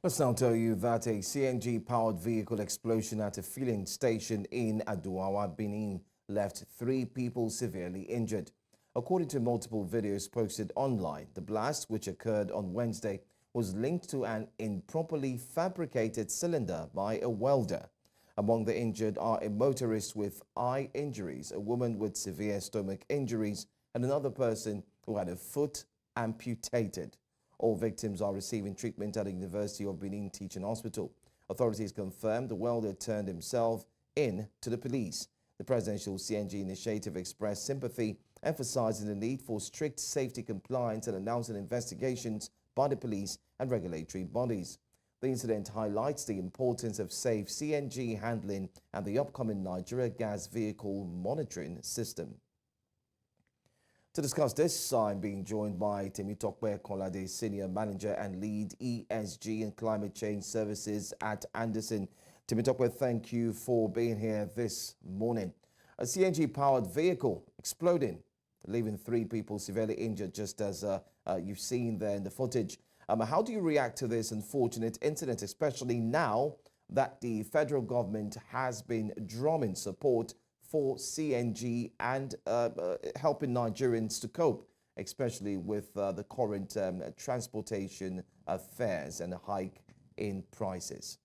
Let's now tell you that a CNG-powered vehicle explosion at a filling station in Aduwawa, Benin, left 3 people severely injured. According to multiple videos posted online, the blast, which occurred on Wednesday, was linked to an improperly fabricated cylinder by a welder. Among the injured are a motorist with eye injuries, a woman with severe stomach injuries, and another person who had a foot amputated. All victims are receiving treatment at the University of Benin Teaching Hospital. Authorities confirmed the welder turned himself in to the police. The presidential CNG initiative expressed sympathy, emphasizing the need for strict safety compliance and announcing investigations by the police and regulatory bodies. The incident highlights the importance of safe CNG handling and the upcoming Nigeria gas vehicle monitoring system. To discuss this, I'm being joined by Temitope Kolade, Senior Manager and Lead ESG and Climate Change Services at Andersen. Temitope, thank you for being here this morning. A CNG-powered vehicle exploding, leaving 3 people severely injured, just as you've seen there in the footage. How do you react to this unfortunate incident, especially now that the federal government has been drumming support for CNG and helping Nigerians to cope, especially with the current transportation fares and a hike in prices?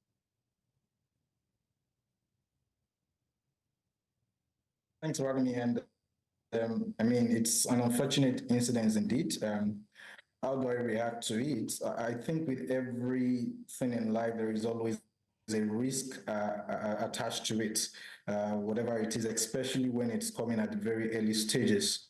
Thanks for having me. And it's an unfortunate incident indeed. How do I react to it? I think with everything in life, there is always a risk attached to it, whatever it is, especially when it's coming at the very early stages.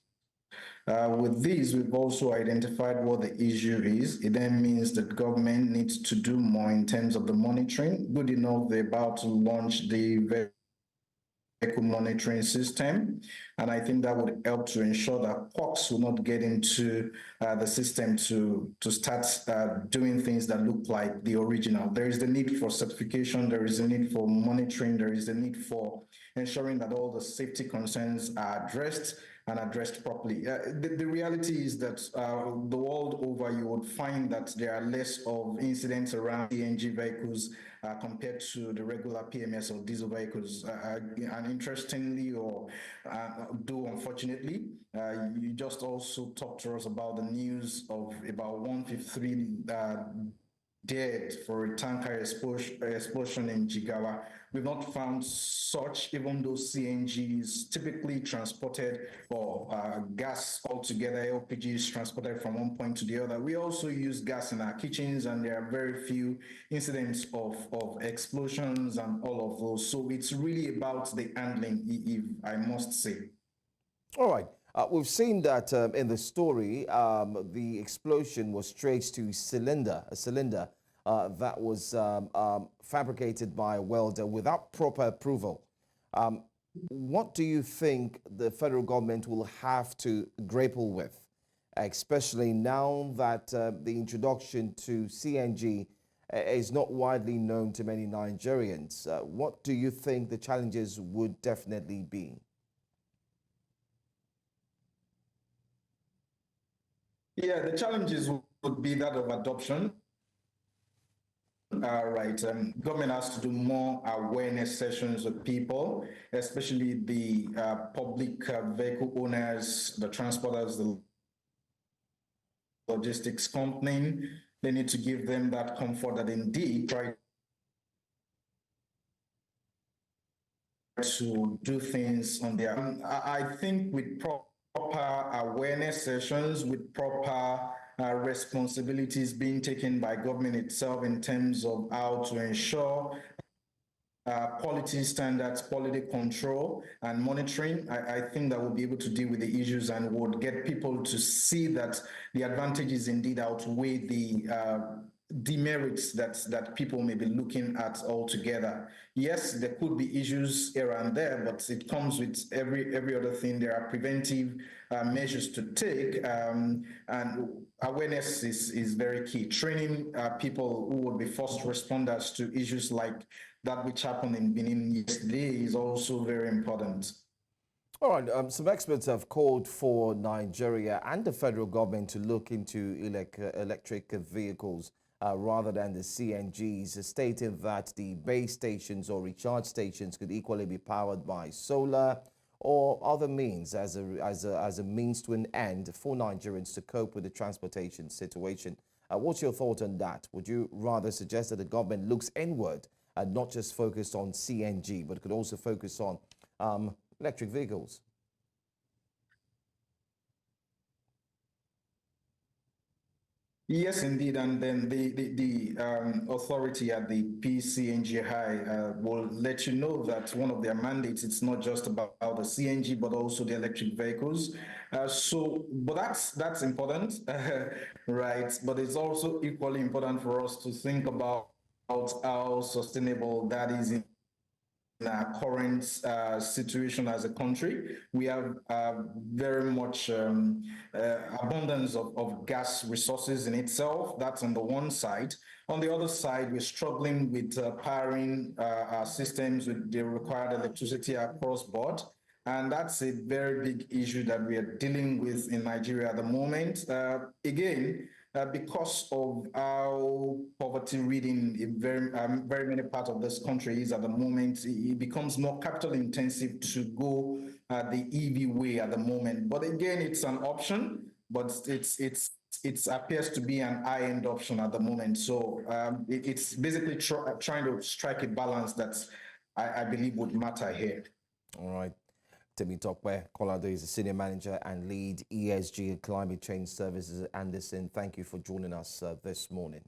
With these, we've also identified what the issue is. It then means that government needs to do more in terms of the monitoring. Good enough, they're about to launch the vehicle monitoring system, and I think that would help to ensure that POCs will not get into the system to start doing things that look like the original. There is the need for certification, there is a need for monitoring, there is a need for ensuring that all the safety concerns are addressed and addressed properly. The reality is that the world over, you would find that there are less of incidents around CNG vehicles compared to the regular PMS or diesel vehicles. And interestingly, or though unfortunately, you just also talked to us about the news of about 153 dead for a tanker explosion in Jigawa. We've not found such, even though CNG is typically transported, or gas altogether, LPG is transported from one point to the other. We also use gas in our kitchens, and there are very few incidents of explosions and all of those. So it's really about the handling, if I must say. All right. We've seen that in the story, the explosion was traced to a cylinder that was fabricated by a welder without proper approval. What do you think the federal government will have to grapple with, especially now that the introduction to CNG is not widely known to many Nigerians? What do you think the challenges would definitely be? Yeah, the challenges would be that of adoption. Government has to do more awareness sessions with people, especially the public vehicle owners, the transporters, the logistics company. They need to give them that comfort that indeed try to do things on their own. I think with proper awareness sessions, with proper responsibilities being taken by government itself in terms of how to ensure quality standards, quality control, and monitoring, I think that we'll be able to deal with the issues and would get people to see that the advantages indeed outweigh the demerits that people may be looking at altogether. Yes, there could be issues here and there, but it comes with every other thing. There are preventive measures to take, and awareness is very key. Training people who would be first responders to issues like that which happened in Benin yesterday is also very important. All right, some experts have called for Nigeria and the federal government to look into electric vehicles rather than the CNGs, stating that the base stations or recharge stations could equally be powered by solar or other means as a means to an end for Nigerians to cope with the transportation situation. What's your thought on that? Would you rather suggest that the government looks inward and not just focused on CNG, but could also focus on electric vehicles? Yes, indeed. And then the authority at the PCNGI will let you know that one of their mandates, it's not just about the CNG, but also the electric vehicles. But that's important, right? But it's also equally important for us to think about how sustainable that is in our current situation as a country. We have very much abundance of gas resources in itself. That's on the one side. On the other side, we're struggling with powering our systems with the required electricity across board. And that's a very big issue that we are dealing with in Nigeria at the moment. Again, because of how poverty-ridden very many parts of this country is at the moment, it becomes more capital intensive to go the EV way at the moment. But again, it's an option, but it appears to be an high-end option at the moment. So it's basically trying to strike a balance that I believe would matter here. All right. Temitope Kolade is the Senior Manager and Lead ESG and Climate Change Services at Andersen. Thank you for joining us this morning.